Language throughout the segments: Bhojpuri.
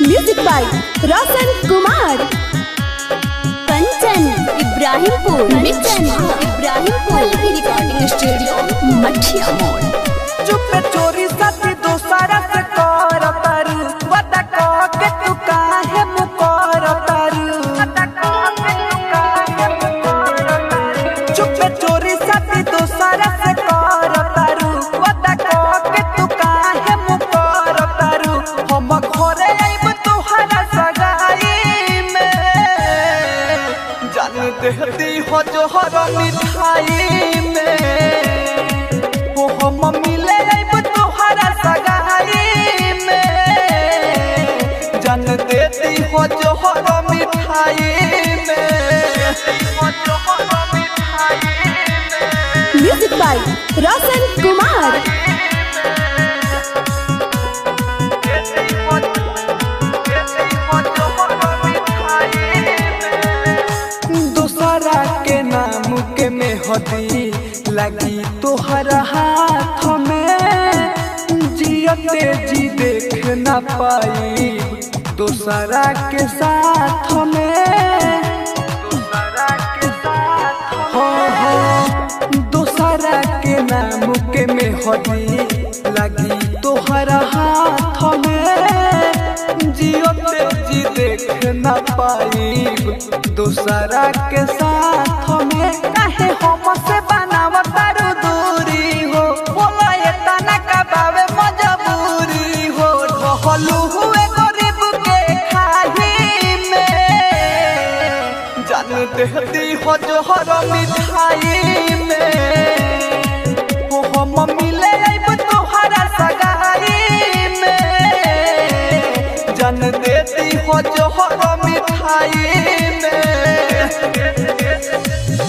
Music by Roshan Kumar. Kanchan Ibrahimpur recording studio Mathiya Mod. चुपे चोरी साथी दोसरा से कर तारू वदा कह के तू काहे मुकर तारू। चुपे चोरी साथी दोसरा से कर तारू वदा कह के तू काहे मुकर तारू। हम घरे आइब तोहरा सगाई में जान देहती हो जोहर मिठाई में। हम मिले आइब तोहरा सगाई में जान देती हो जोहर मिठाई में। Music by Roshan Kumar. दूसरा के नाम के मेहदी लगी तोहरा हाथ में जियते जी देख न पाई दूसरा के साथ में। दूसरा के नाम के मेहदी लगी तोहरा हाथ में जियते जी देख न पाई दूसरा के साथ में। काहे हमसे बनावतारू दूरी हो बोला ये तना का बावे मजबूरी हो। ढहलू हुए गरीब के खाही में जान देहती हो जोहर मिठाई में। हम मिले आइब तोहरा सगाई में जान देती हो जोहर मिठाई में।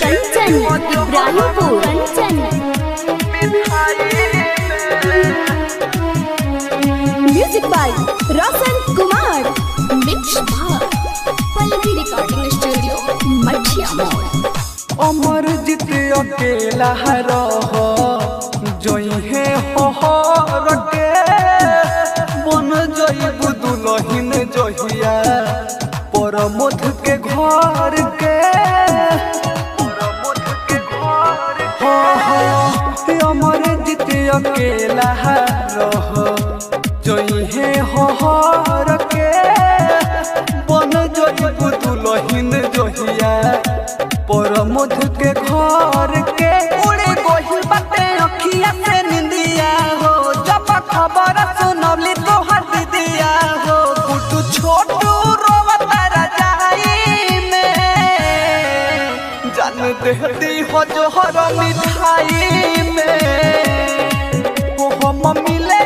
Kanchan Ibrahimpur music by Roshan Kumar. Recording studio Mathiya मोड़। अमर जीत अकेला रह जइहे हर के बन जइब दुलहिन जहिया परमोध के घर के। अमर जीत अकेला रह जइहे हर के बन जइब दुलहिन जहिया परमोध के घर के। उड़े गोहिल बाटे अखिया से निंदिया हो जब खबर सुनली तोहर दीदिया हो। गुड्डू छोटू रोवता रजाई में जान देहती हो जोहर मिठाई में। हम मिले